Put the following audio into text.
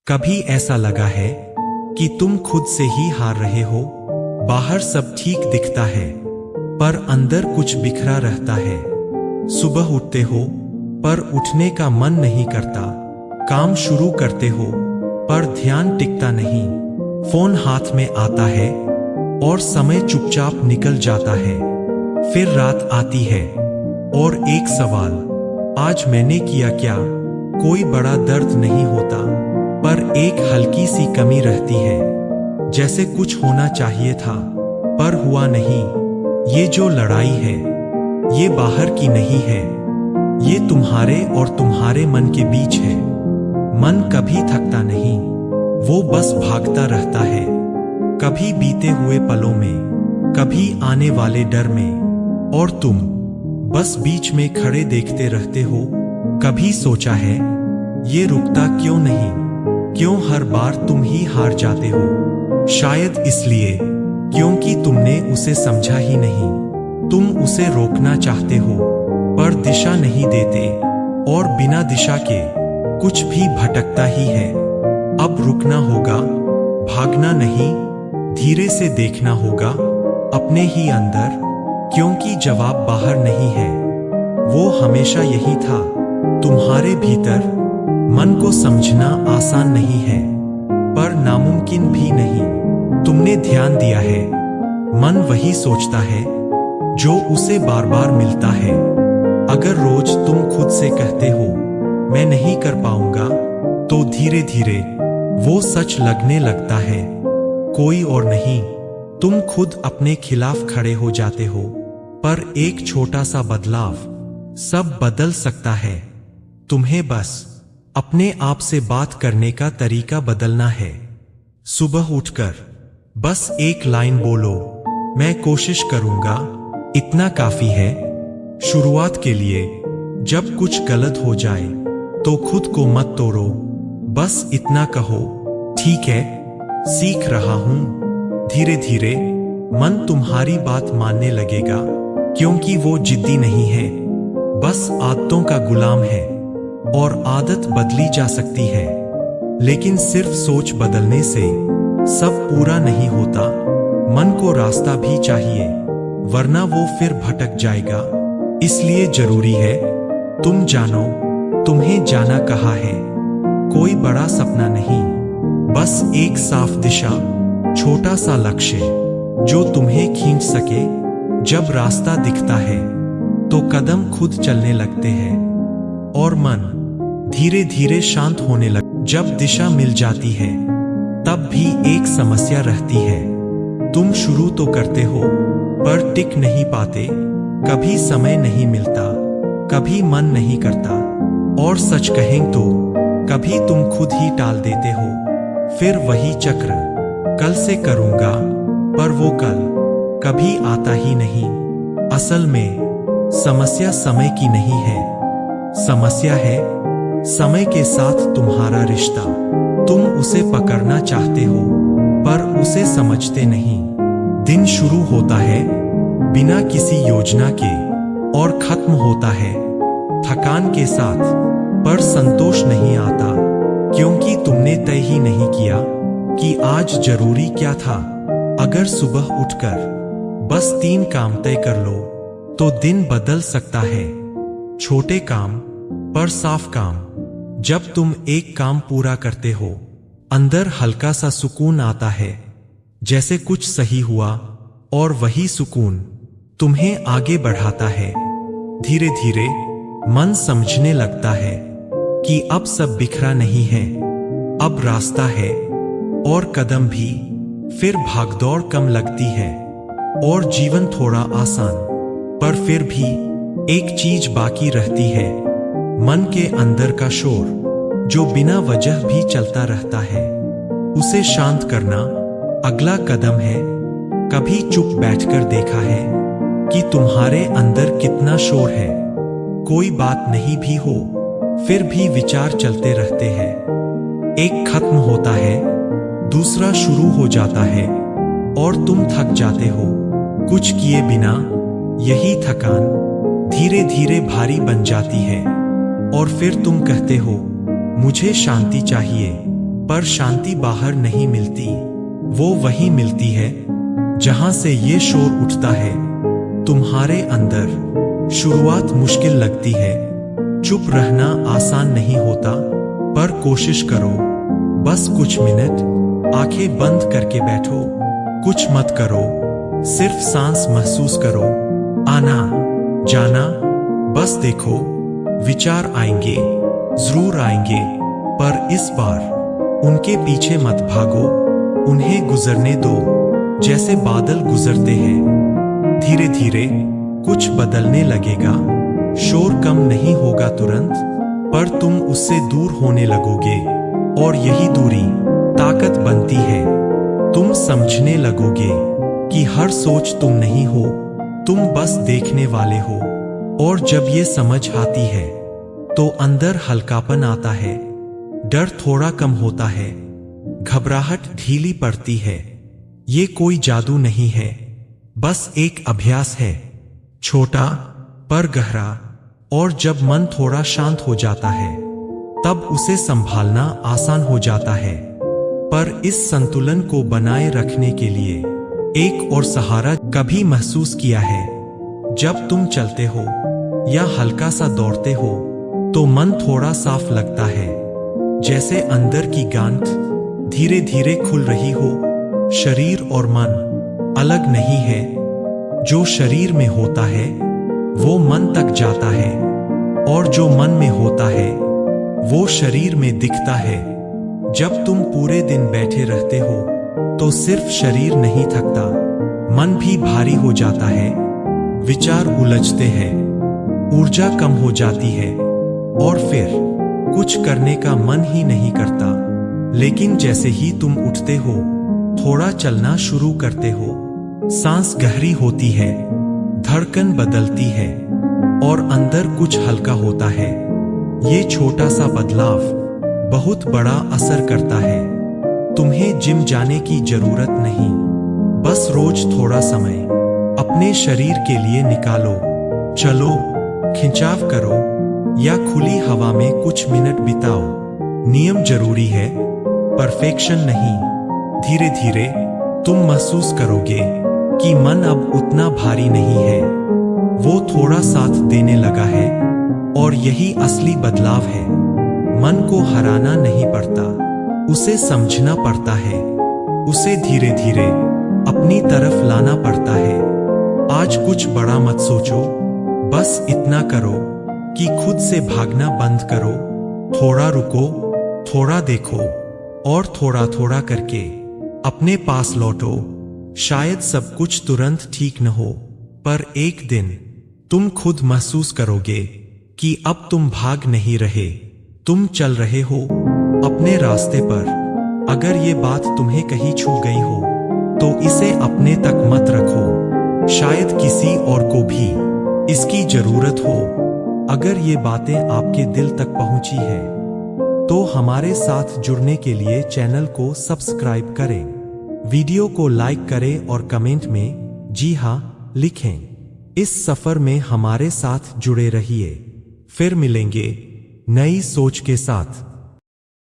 कभी ऐसा लगा है कि तुम खुद से ही हार रहे हो? बाहर सब ठीक दिखता है पर अंदर कुछ बिखरा रहता है। सुबह उठते हो पर उठने का मन नहीं करता, काम शुरू करते हो पर ध्यान टिकता नहीं, फोन हाथ में आता है और समय चुपचाप निकल जाता है। फिर रात आती है और एक सवाल, आज मैंने किया क्या? कोई बड़ा दर्द नहीं होता पर एक हल्की सी कमी रहती है, जैसे कुछ होना चाहिए था पर हुआ नहीं। ये जो लड़ाई है ये बाहर की नहीं है, ये तुम्हारे और तुम्हारे मन के बीच है। मन कभी थकता नहीं, वो बस भागता रहता है, कभी बीते हुए पलों में, कभी आने वाले डर में, और तुम बस बीच में खड़े देखते रहते हो। कभी सोचा है ये रुकता क्यों नहीं? क्यों हर बार तुम ही हार जाते हो? शायद इसलिए क्योंकि तुमने उसे समझा ही नहीं। तुम उसे रोकना चाहते हो पर दिशा नहीं देते, और बिना दिशा के कुछ भी भटकता ही है। अब रुकना होगा, भागना नहीं, धीरे से देखना होगा अपने ही अंदर, क्योंकि जवाब बाहर नहीं है, वो हमेशा यही था, तुम्हारे भीतर। मन को समझना आसान नहीं है पर नामुमकिन भी नहीं। तुमने ध्यान दिया है, मन वही सोचता है जो उसे बार बार मिलता है। अगर रोज तुम खुद से कहते हो मैं नहीं कर पाऊंगा, तो धीरे धीरे वो सच लगने लगता है। कोई और नहीं, तुम खुद अपने खिलाफ खड़े हो जाते हो। पर एक छोटा सा बदलाव सब बदल सकता है। तुम्हें बस अपने आप से बात करने का तरीका बदलना है। सुबह उठकर बस एक लाइन बोलो, मैं कोशिश करूंगा, इतना काफी है। शुरुआत के लिए जब कुछ गलत हो जाए तो खुद को मत तोड़ो, बस इतना कहो, ठीक है, सीख रहा हूं। धीरे धीरे मन तुम्हारी बात मानने लगेगा, क्योंकि वो जिद्दी नहीं है, बस आदतों का गुलाम है। और आदत बदली जा सकती है, लेकिन सिर्फ सोच बदलने से सब पूरा नहीं होता। मन को रास्ता भी चाहिए, वरना वो फिर भटक जाएगा। इसलिए जरूरी है तुम जानो तुम्हें जाना कहाँ है। कोई बड़ा सपना नहीं, बस एक साफ दिशा, छोटा सा लक्ष्य जो तुम्हें खींच सके। जब रास्ता दिखता है तो कदम खुद चलने लगते हैं और मन धीरे धीरे शांत होने लग। जब दिशा मिल जाती है तब भी एक समस्या रहती है। तुम शुरू तो करते हो पर टिक नहीं पाते, कभी समय नहीं मिलता, कभी मन नहीं करता, और सच कहें तो कभी तुम खुद ही टाल देते हो। फिर वही चक्र, कल से करूंगा, पर वो कल कभी आता ही नहीं। असल में समस्या समय की नहीं है, समस्या है समय के साथ तुम्हारा रिश्ता। तुम उसे पकड़ना चाहते हो पर उसे समझते नहीं। दिन शुरू होता है बिना किसी योजना के और खत्म होता है थकान के साथ, पर संतोष नहीं आता, क्योंकि तुमने तय ही नहीं किया कि आज जरूरी क्या था। अगर सुबह उठकर बस 3 काम तय कर लो तो दिन बदल सकता है। छोटे काम पर साफ काम। जब तुम एक काम पूरा करते हो अंदर हल्का सा सुकून आता है, जैसे कुछ सही हुआ, और वही सुकून तुम्हें आगे बढ़ाता है। धीरे धीरे मन समझने लगता है कि अब सब बिखरा नहीं है, अब रास्ता है, और कदम भी। फिर भागदौड़ कम लगती है और जीवन थोड़ा आसान। पर फिर भी एक चीज बाकी रहती है, मन के अंदर का शोर जो बिना वजह भी चलता रहता है। उसे शांत करना अगला कदम है। कभी चुप बैठकर देखा है कि तुम्हारे अंदर कितना शोर है? कोई बात नहीं भी हो फिर भी विचार चलते रहते हैं। एक खत्म होता है, दूसरा शुरू हो जाता है, और तुम थक जाते हो कुछ किए बिना। यही थकान धीरे धीरे भारी बन जाती है, और फिर तुम कहते हो मुझे शांति चाहिए, पर शांति बाहर नहीं मिलती, वो वहीं मिलती है जहां से ये शोर उठता है तुम्हारे अंदर। शुरुआत मुश्किल लगती है, चुप रहना आसान नहीं होता, पर कोशिश करो। बस कुछ मिनट आंखें बंद करके बैठो, कुछ मत करो, सिर्फ सांस महसूस करो, आना जाना, बस देखो। विचार आएंगे, जरूर आएंगे, पर इस बार उनके पीछे मत भागो, उन्हें गुजरने दो जैसे बादल गुजरते हैं। धीरे धीरे कुछ बदलने लगेगा, शोर कम नहीं होगा तुरंत, पर तुम उससे दूर होने लगोगे, और यही दूरी ताकत बनती है। तुम समझने लगोगे कि हर सोच तुम नहीं हो, तुम बस देखने वाले हो। और जब ये समझ आती है तो अंदर हल्कापन आता है, डर थोड़ा कम होता है, घबराहट ढीली पड़ती है। ये कोई जादू नहीं है, बस एक अभ्यास है, छोटा पर गहरा। और जब मन थोड़ा शांत हो जाता है तब उसे संभालना आसान हो जाता है। पर इस संतुलन को बनाए रखने के लिए एक और सहारा कभी महसूस किया है। जब तुम चलते हो या हल्का सा दौड़ते हो तो मन थोड़ा साफ लगता है, जैसे अंदर की गांठ धीरे धीरे खुल रही हो। शरीर और मन अलग नहीं है, जो शरीर में होता है वो मन तक जाता है, और जो मन में होता है वो शरीर में दिखता है। जब तुम पूरे दिन बैठे रहते हो तो सिर्फ शरीर नहीं थकता, मन भी भारी हो जाता है, विचार उलझते हैं, ऊर्जा कम हो जाती है, और फिर कुछ करने का मन ही नहीं करता। लेकिन जैसे ही तुम उठते हो, थोड़ा चलना शुरू करते हो, सांस गहरी होती है, धड़कन बदलती है, और अंदर कुछ हल्का होता है। ये छोटा सा बदलाव बहुत बड़ा असर करता है। तुम्हें जिम जाने की जरूरत नहीं, बस रोज थोड़ा समय अपने शरीर के लिए निकालो। चलो, खिंचाव करो, या खुली हवा में कुछ मिनट बिताओ। नियम जरूरी है, परफेक्शन नहीं। धीरे धीरे तुम महसूस करोगे कि मन अब उतना भारी नहीं है, वो थोड़ा साथ देने लगा है, और यही असली बदलाव है। मन को हराना नहीं पड़ता, उसे समझना पड़ता है, उसे धीरे धीरे अपनी तरफ लाना पड़ता है। आज कुछ बड़ा मत सोचो, बस इतना करो कि खुद से भागना बंद करो। थोड़ा रुको, थोड़ा देखो, और थोड़ा थोड़ा करके अपने पास लौटो। शायद सब कुछ तुरंत ठीक न हो, पर एक दिन तुम खुद महसूस करोगे कि अब तुम भाग नहीं रहे, तुम चल रहे हो अपने रास्ते पर। अगर ये बात तुम्हें कहीं छू गई हो तो इसे अपने तक मत रखो, शायद किसी और को भी इसकी जरूरत हो। अगर ये बातें आपके दिल तक पहुंची है तो हमारे साथ जुड़ने के लिए चैनल को सब्सक्राइब करें, वीडियो को लाइक करें और कमेंट में जी हां लिखें। इस सफर में हमारे साथ जुड़े रहिए, फिर मिलेंगे नई सोच के साथ।